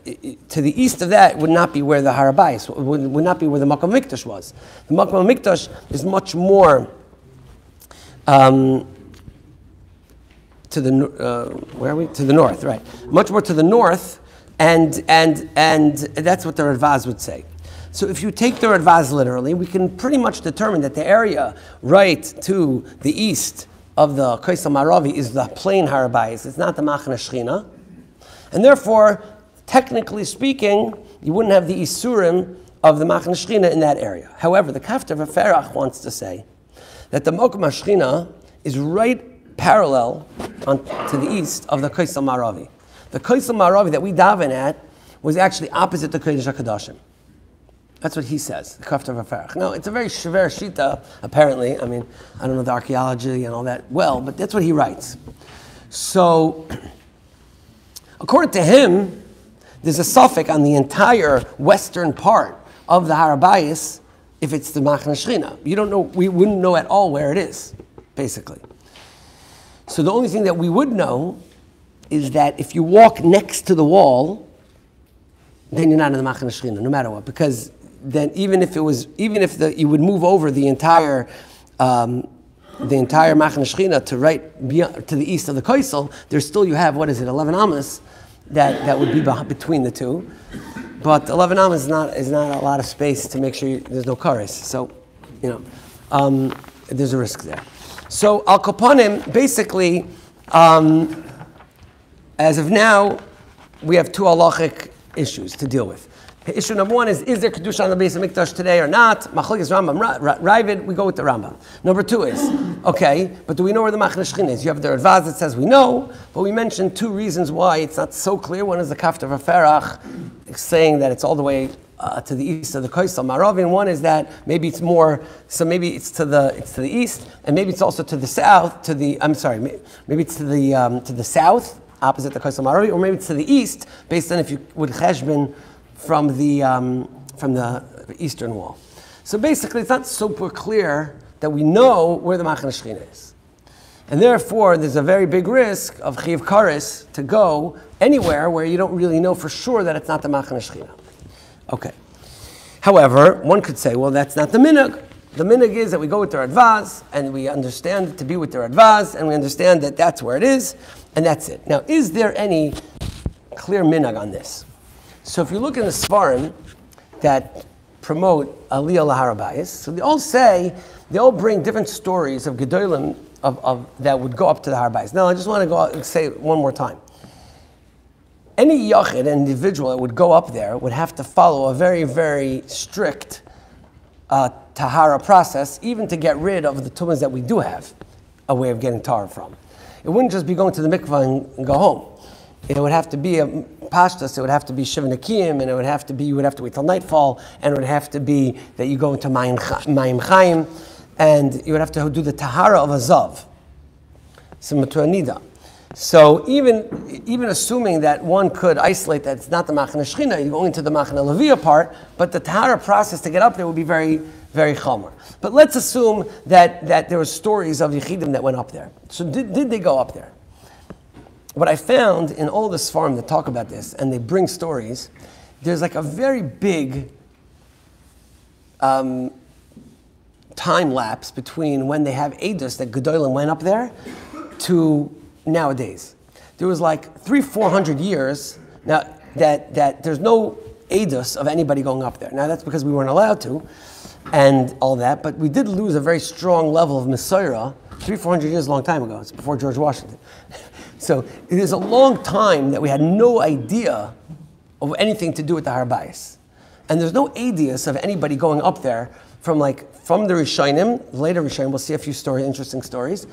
Speaker 2: to the east of that would not be where the Habayis, would not be where the Makom Mikdash was. The Makom Mikdash is much more to the where are we? To the north, right? Much more to the north, and that's what the Radvaz would say. So if you take the Radvaz literally, we can pretty much determine that the area right to the east of the Kaisel Maravi is the plain Habayis. It's not the Machane Shechina, and therefore, technically speaking, you wouldn't have the Isurim of the Machane Shechina in that area. However, the Kafter V'Ferach wants to say that the Mokum HaShechina is right parallel to the east of the Kaisel Maravi. The Kaisel Maravi that we daven at was actually opposite the Kodesh HaKadoshim. That's what he says, the Kafter V'Ferach. Now, it's a very Shaver Shita, apparently. I mean, I don't know the archaeology and all that well, but that's what he writes. So, according to him, there's a suffix on the entire western part of the Habayis if it's the Machane Shechina. You don't know, we wouldn't know at all where it is, basically. So the only thing that we would know is that if you walk next to the wall, then you're not in the Machane Shechina, no matter what, because then you would move over the entire Machane Shechina to right beyond, to the east of the Kaisel, there's still, you have, 11 Amos that would be between the two. But 11 Amos is not a lot of space to make sure there's no kares. So, there's a risk there. So Al Kapanim, basically, as of now, we have two halachic issues to deal with. Issue number one is there Kedusha on the base of Mikdash today or not? Machlokes Rambam, Ravid, we go with the Rambam. Number two is, okay, but do we know where the Machane Shechina is? You have the Radvaz that says we know, but we mentioned two reasons why it's not so clear. One is the Kafter V'Ferach, saying that it's all the way to the east of the Kaisel Maravi, and one is that maybe it's more, so maybe it's to the east, and maybe it's also to the south, maybe it's to the south, opposite the Kaisel Maravi, or maybe it's to the east, based on if you would cheshbon from the eastern wall. So basically, it's not super clear that we know where the Machane Shechina is. And therefore, there's a very big risk of Chiv Kares to go anywhere where you don't really know for sure that it's not the Machane Shechina. Okay. However, one could say, well, that's not the minhag. The minhag is that we go with the Radvaz, and we understand it to be with the Radvaz, and we understand that that's where it is, and that's it. Now, is there any clear minhag on this? So if you look in the Svarim that promote Aliyah L'Habayis, so they all bring different stories of Gedolim of that would go up to the Habayis. Now I just want to go out and say it one more time. Any Yachid, an individual that would go up there, would have to follow a very, very strict Tahara process, even to get rid of the tumas that we do have a way of getting Tahara from. It wouldn't just be going to the mikvah and go home. It would have to be a pashtas, it would have to be Shiva Nekiyim, and you would have to wait till nightfall, and it would have to be that you go into Mayim Chaim, and you would have to do the Tahara of a Zav, Simatu Nida. So even assuming that one could isolate that it's not the Machane Shechina, you're going into the Machane Leviyah part, but the Tahara process to get up there would be very, very chomer. But let's assume that there were stories of Yechidim that went up there. So did they go up there? What I found in all the Sfarim that talk about this, and they bring stories, there's like a very big time lapse between when they have Eidos that Gedolim went up there to nowadays. There was like 300-400 years now that there's no Eidos of anybody going up there. Now that's because we weren't allowed to and all that, but we did lose a very strong level of Mesorah 300-400 years, is a long time ago. It's before George Washington. So it is a long time that we had no idea of anything to do with the Habayis. And there's no adius of anybody going up there from the Rishonim, later Rishonim, we'll see a few interesting stories.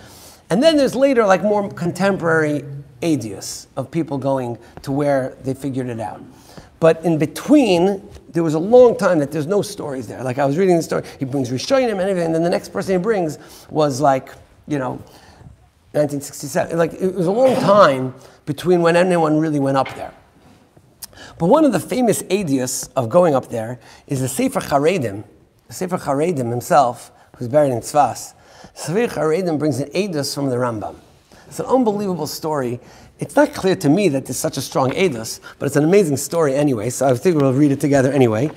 Speaker 2: And then there's later more contemporary adius of people going to where they figured it out. But in between, there was a long time that there's no stories there. Like I was reading the story, he brings Rishonim and everything, and then the next person he brings was 1967. It was a long time between when anyone really went up there. But one of the famous adius of going up there is the Sefer Charedim. The Sefer Charedim himself, who's buried in Tzfas, Sefer Haredim brings an edus from the Rambam. It's an unbelievable story. It's not clear to me that there's such a strong edus, but it's an amazing story anyway, so I think we'll read it together anyway.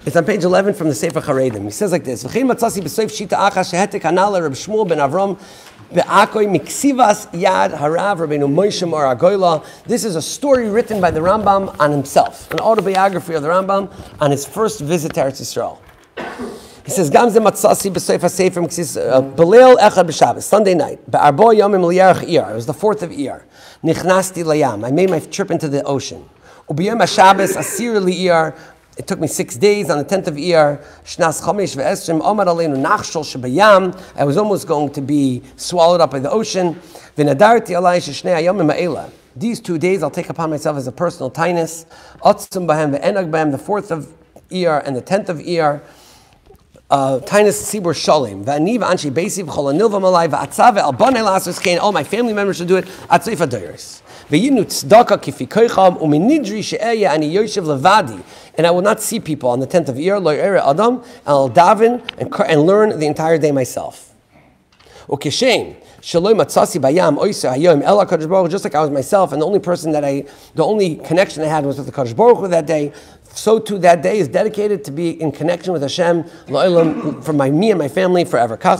Speaker 2: It's on page 11 from the Sefer Haredim. He says like this, V'chein matzasi b'soif shita acha shehetek hanala Reb Shmuel ben Avram be'akoy miksivas yad harav Rabbeinu Moshe Mar Agoyla. This is a story written by the Rambam on himself, an autobiography of the Rambam on his first visit to Eretz Yisrael. He says, "Gamze matzasi b'soif hasefer b'leil echad b'Shabbos, Sunday night, be'arbo yomim l'yarech iyar. It was the 4th of Iyar. Nichnasti layam. I made my trip into the ocean. Ubiyom haShabbos asir li'iyar. It took me 6 days. On the 10th of Iyar, Shnas Chomesh ve'esrim Omar Aleinu Nachshol shebayam. I was almost going to be swallowed up by the ocean. V'nadarti alai sheshnei hayomim ha'ela. These 2 days I'll take upon myself as a personal tainus. Otzum b'hem ve'enag b'hem, the 4th of Iyar and the 10th of Iyar. Tainus Tzibur Shalim. V'ani v'anshi beisiv chol anilva malai v'atzav ve'albanei la'asos kein. All my family members should do it. Atzif adoyers. Ve'yinu tzedakah kifi koicham u'minidri she'eya ani yoshev levadi. And I will not see people on the 10th of Iyar, lo ere adam, and I'll daven and learn the entire day myself. Ukeshem shaloi matzasi bayam oiser hayom ela Kadosh Baruch Hu, just like I was myself, and the only connection I had was with the Kadosh Baruch Hu that day. So too that day is dedicated to be in connection with Hashem for me and my family forever. Okay,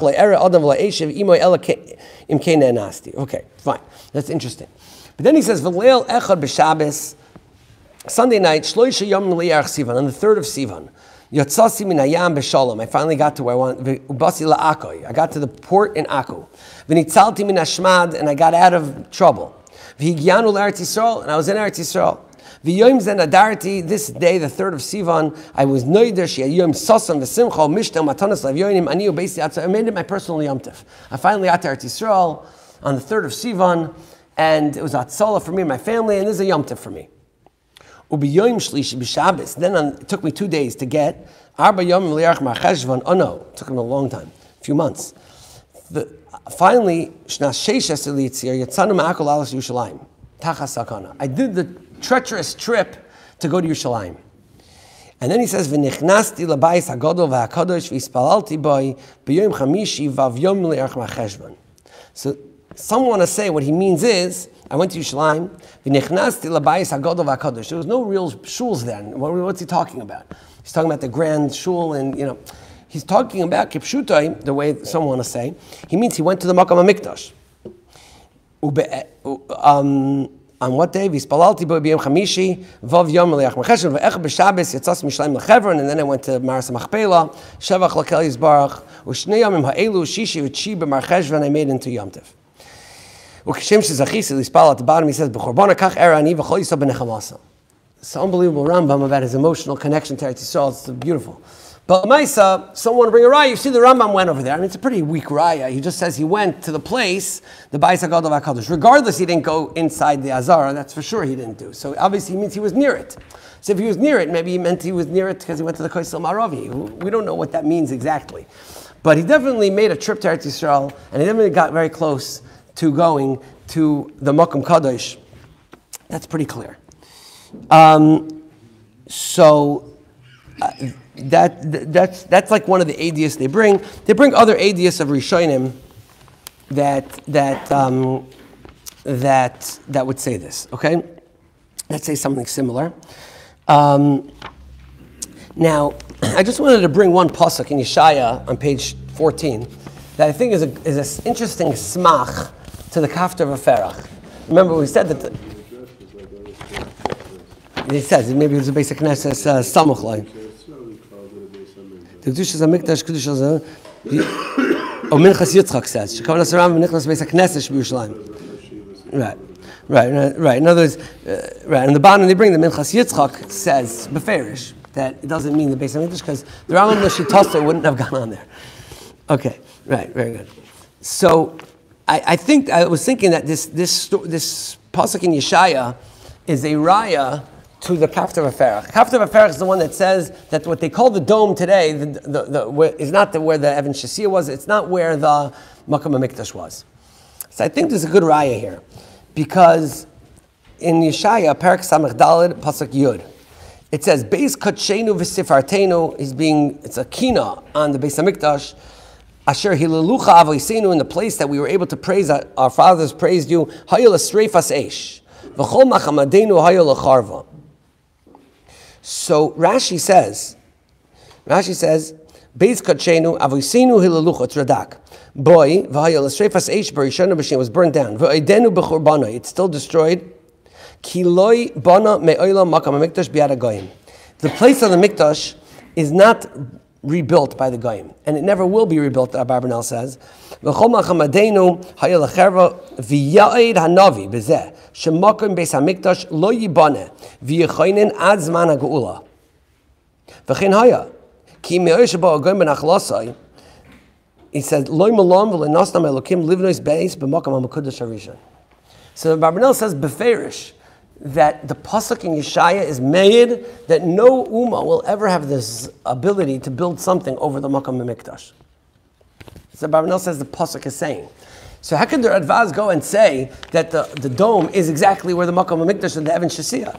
Speaker 2: fine. That's interesting. But then he says, V'leil echad b'Shabbos, Sunday night, Shloisha Yom L'Yarech Sivan, on the 3rd of Sivan. Yatzasi min hayam b'Shalom. I finally got to where I want. Ubasi la'akoy. I got to the port in Akko. V'nitzalti min hashmad, and I got out of trouble. V'higyanu l'Eretz Yisrael, and I was in Eretz Yisrael. V'yom zen adarti, this day, the 3rd of Sivan, I was noider she'ayom sosam v'simcha mishtem matanas l'avyonim ani u'beisi atzah. I made it my personal Yom Tov. I finally got to Eretz Yisrael on the 3rd of Sivan, and it was Atzola for me and my family, and this is a Yom Tov for me. Ubiyoim shlishi b'Shabbos. Then it took me 2 days to get Arba Yom L'Yarech Mar Cheshvan. Oh no, it took me a long time, a few months. Finally, Shnas Sheishes Elitzir Yatzanu Ma'akol Alas Yerushalayim Tachas Sakana. I did the treacherous trip to go to Yerushalayim. And then he says, V'nichnasti l'bayis hagadol v'hakadosh v'ispalalti boi b'yom chamishi vav yom l'yarech ma'cheshvan. So some want to say what he means is, I went to Yerushalayim, V'nichnasti l'bayis hagadol v'hakadosh. There was no real shuls then. What's he talking about? He's talking about the grand shul, and he's talking about kipshutai, the way some want to say. He means he went to the Makam HaMikdash. On what day? V'ispalalti bo b'yom chamishi, vav yom l'yach mecheshen, v'ech b'Shabbos yatzas mishleim l'chevron, and then I went to Maras HaMachpelah, Shevach l'kel Yisbarach, u'shnei yomim ha'elu, shishi v'tshi b'marcheshvan, I made into Yom Tov. U'k'shem shezachisi l'yispal at the bottom, he says, b'chorbona kach era ani v'chol yisab b'nechamasa. It's an unbelievable Rambam about his emotional connection to Eretz Yisrael. It's beautiful. But Maisa, someone want to bring a raya. You see, the Rambam went over there. I mean, it's a pretty weak raya. He just says he went to the place, the Bayis HaGadol VaHakadosh. Regardless, he didn't go inside the Azara. That's for sure he didn't do. So obviously, he means he was near it. So if he was near it, maybe he meant he was near it because he went to the Koisel Maravi. We don't know what that means exactly. But he definitely made a trip to Eretz Yisrael, and he definitely got very close to going to the Makom Kadosh. That's pretty clear. That's like one of the adius they bring. They bring other adius of Rishonim that would say this. Okay, let's say something similar. Now, I just wanted to bring one pasuk in Yeshaya on page 14 that I think is an interesting smach to the Kafter V'Ferach. Remember, we said that. He says maybe it was a basic Knesset Samuch line. The Kedushas HaMikdash, Kedushas Minchas Yitzchak says, Shekavan HaSaram V'Nichnas Beis HaKnesset B'Yerushalayim. Right. In other words, right. In the bottom they bring the Minchas Yitzchak says beferish that it doesn't mean the Beis HaMikdash because the Rambam L'Shitasa wouldn't have gone on there. Okay, right, very good. So I think I was thinking that this pasuk in Yeshaya is a raya to the Kafter V'Ferach. Kafter V'Ferach is the one that says that what they call the dome today is not where the Evan Shasir was. It's not where the Makam HaMikdash was. So I think there's a good raya here, because in Yeshaya, Perek Samech Daled Pasuk Yud, it says Beis Kotshenu V'Sifartenu it's a kina on the Beis HaMikdash, Asher hilalucha avoisenu, in the place that we were able to praise, our fathers praised you. Hayol esreifas eish, v'chol machamadenu hayol lecharva. So Rashi says, Beis Kadshenu avoisenu hilalucha tradak. Boy v'hayol esreifas eish barishana b'shem, was burned down. V'oidenu b'churbana, it's still destroyed. Kiloi bana me'olam makam hamikdash b'yad hagoyim. The place of the mikdash is not rebuilt by the goyim, and it never will be rebuilt. Abarbanel says, "V'chol machamadenu hayol lecharva v'yaed hanavi b'zeh shemakom beis hamikdash lo yibane v'yechoinen ad zman hageula v'chein haya ki me'oy sheba hagoyim benachlasai." He said, "Lo malam v'lenasnam elokim livnois beis b'makam hamakudash harishon." So Abarbanel says beferish that the pasuk in Yeshaya is made that no ummah will ever have this ability to build something over the Makam HaMikdash. So Abarbanel says the pasuk is saying. So how could the Radvaz go and say that the dome is exactly where the Makam HaMikdash and the Evan Shasiya?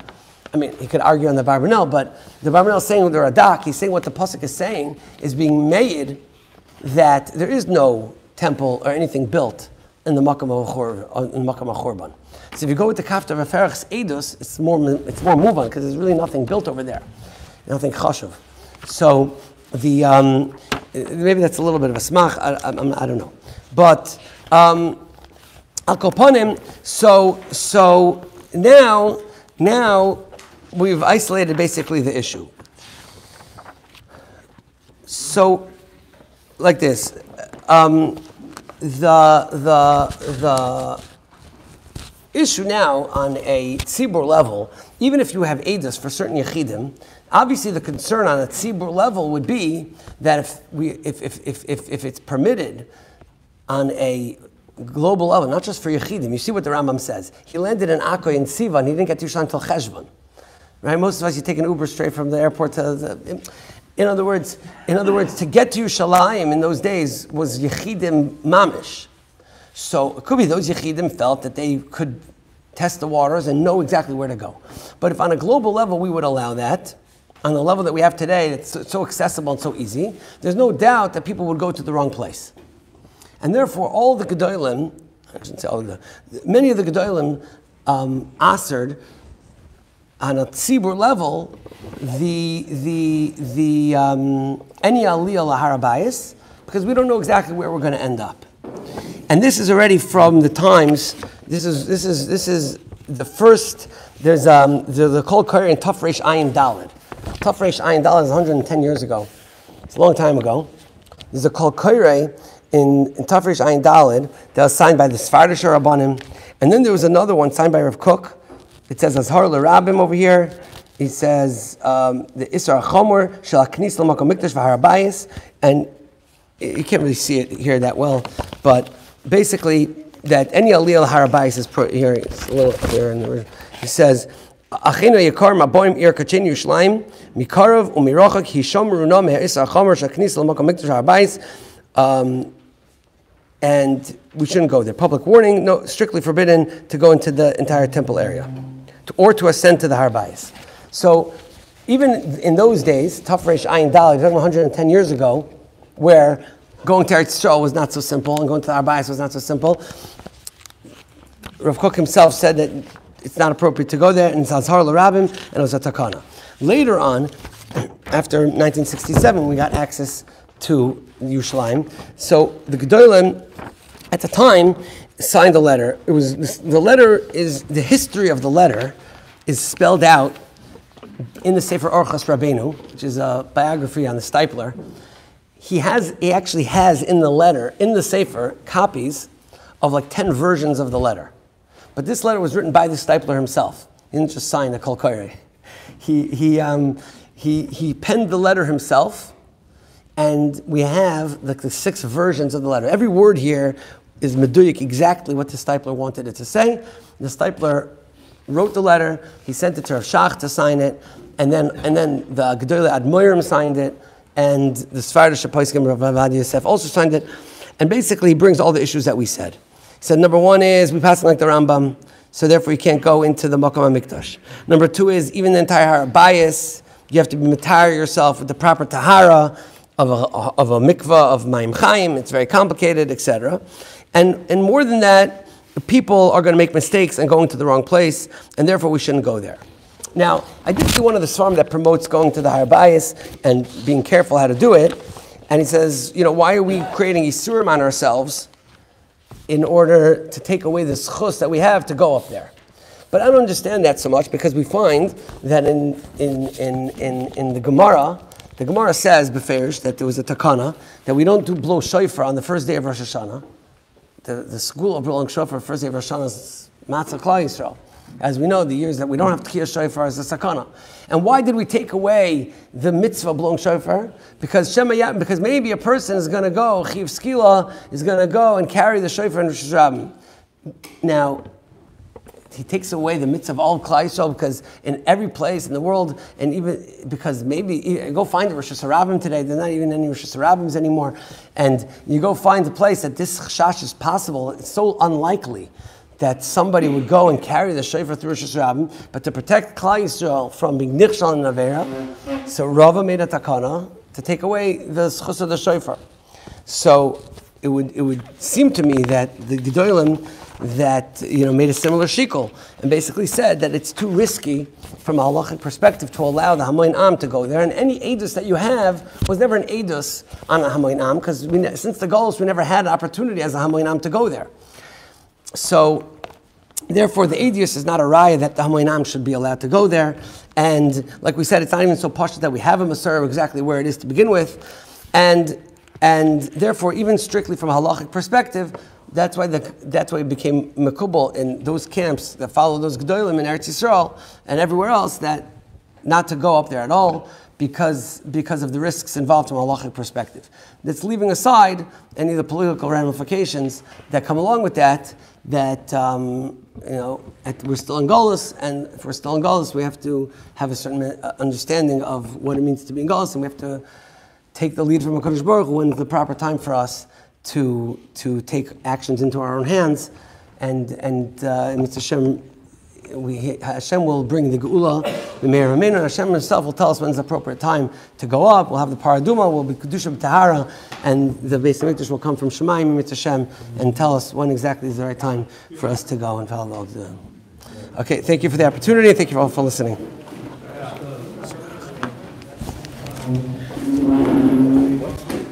Speaker 2: I mean, he could argue on the Abarbanel, but the Abarbanel is saying with the Radak, he's saying what the pasuk is saying is being made that there is no temple or anything built in the Makam HaChorban. So if you go with the Kafta Referach's Edus, it's more Muban, because there's really nothing built over there, nothing chashuv. So maybe that's a little bit of a smach. I don't know, but al kopanim. So now we've isolated basically the issue. So like this, the issue now on a tzibur level, even if you have edus for certain yechidim, obviously the concern on a tzibur level would be that if it's permitted on a global level, not just for yechidim. You see what the Rambam says. He landed in Akko in Siva and he didn't get to Yerushalayim until Cheshvan. Right? Most of us, you take an Uber straight from the airport to in other words, to get to Yerushalayim in those days was yechidim mamish. So it could be those yechidim felt that they could test the waters and know exactly where to go. But if on a global level we would allow that, on the level that we have today, it's so accessible and so easy, there's no doubt that people would go to the wrong place. And therefore, all the Gedolim, I shouldn't say all of many of the Gedolim answered on a tzibur level the any aliyah lahar Habayis, because we don't know exactly where we're going to end up. And this is already from the times. This is the first. There's the Kol Koreh in Taf Reish Ayin Daled. Taf Reish Ayin Daled is 110 years ago. It's a long time ago. There's a Kol Koreh in Taf Reish Ayin Daled that was signed by the Sfardish Rabbanim, and then there was another one signed by Rav Kook. It says Azhar LeRabim over here. He says the Isra Chomer Shel Haknis L'Makom Mikdash V'Har Habayis, and you can't really see it here that well, but basically that any aliyah Har Habayis is here. It's a little here in the. He says, "Achinu Yakar Maboim Ir Kachin Yerushalayim Mikarav Umirachak Hishomru No Me'Isra Chomer Shel Haknis L'Makom Mikdash V'Har Habayis." And we shouldn't go there. Public warning: no, strictly forbidden to go into the entire temple area, or to ascend to the Har Habayis. So, even in those days, Taf Reish Ayin Daled, 110 years ago, where going to Eretz Yisrael was not so simple and going to the Har Habayis was not so simple, Rav Kook himself said that it's not appropriate to go there, and it's Azhar LeRabim, and it was a takana. Later on, after 1967, we got access to Yerushalayim. So the Gedolim, at the time, signed a letter. The history of the letter is spelled out in the Sefer Orchos Rabbeinu, which is a biography on the Stipler. He actually has in the letter, in the Sefer, copies of like 10 versions of the letter. But this letter was written by the Stipler himself. He didn't just sign the Kol Koreh. He penned the letter himself, and we have like the 6 versions of the letter. Every word here is meduyik, exactly what the Stipler wanted it to say. The Stipler wrote the letter, he sent it to Rav Shach to sign it, and then the Gedolei Admorim signed it, and the Sfardish Poskim Rav Avad Yosef also signed it, and basically he brings all the issues that we said. He said, number 1 is, we pass like the Rambam, so therefore you can't go into the Makom HaMikdash. Number 2 is, even the entire Har Habayis, you have to be matar yourself with the proper tahara, of a mikvah, of Mayim Chaim. It's very complicated, etc. And more than that, people are going to make mistakes and going to the wrong place, and therefore we shouldn't go there. Now, I did see one of the svarim that promotes going to the Habayis and being careful how to do it. And he says, why are we creating isurim on ourselves in order to take away the schus that we have to go up there? But I don't understand that so much, because we find that in the Gemara says, beferish, that there was a takana, that we don't do blow shofar on the first day of Rosh Hashanah. The school of blowing shofar first day of Rosh Hashanah is Matzah Klal Yisrael. As we know, the years that we don't have Tkiyah shofar is a sakana. And why did we take away the mitzvah of blowing shofar? Because maybe a person is going to go, Chiv Skila is going to go and carry the shofar in Rosh Hashanah. Now, he takes away the mitzvah of all Klal Yisrael, because in every place in the world, and even because maybe go find the Rosh Hashanah today, there's not even any Rosh Hashanahs anymore, and you go find a place that this chashash is possible. It's so unlikely that somebody would go and carry the shofar through Rosh Hashanah, but to protect Klal Yisrael from being nichshal in Avera, so Rava made a takana to take away the schus of the shofar. So it would seem to me that the Gedolim that made a similar shikol and basically said that it's too risky from a halachic perspective to allow the Hamoin Am to go there, and any edus that you have was never an edus on a Hamoin Am, because since the Golos we never had an opportunity as a Hamoin Am to go there. So, therefore, the edus is not a raya that the Hamoin Am should be allowed to go there. And like we said, it's not even so posh that we have a Masorah exactly where it is to begin with. And therefore, even strictly from a halachic perspective, that's why it became mekubal in those camps that follow those gedolim in Eretz Yisrael and everywhere else, that not to go up there at all because of the risks involved from a halachic perspective. That's leaving aside any of the political ramifications that come along with that. That we're still in Golus, and if we're still in Golus, we have to have a certain understanding of what it means to be in Golus, and we have to take the lead from HaKadosh Baruch Hu when it's the proper time for us to take actions into our own hands, and Mr. Hashem will bring the Geula, the Meir Ramenu, and Hashem himself will tell us when it's the appropriate time to go up. We'll have the Paraduma, we'll be Kedusha B'Tahara, and the Beis HaMikdash will come from Shemayim, Mr. Hashem, and tell us when exactly is the right time for us to go and follow. Okay, thank you for the opportunity, thank you all for listening.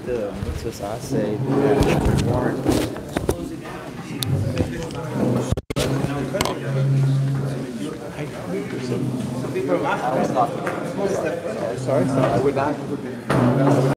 Speaker 5: The mitzvahs I say that warrant sorry, I would not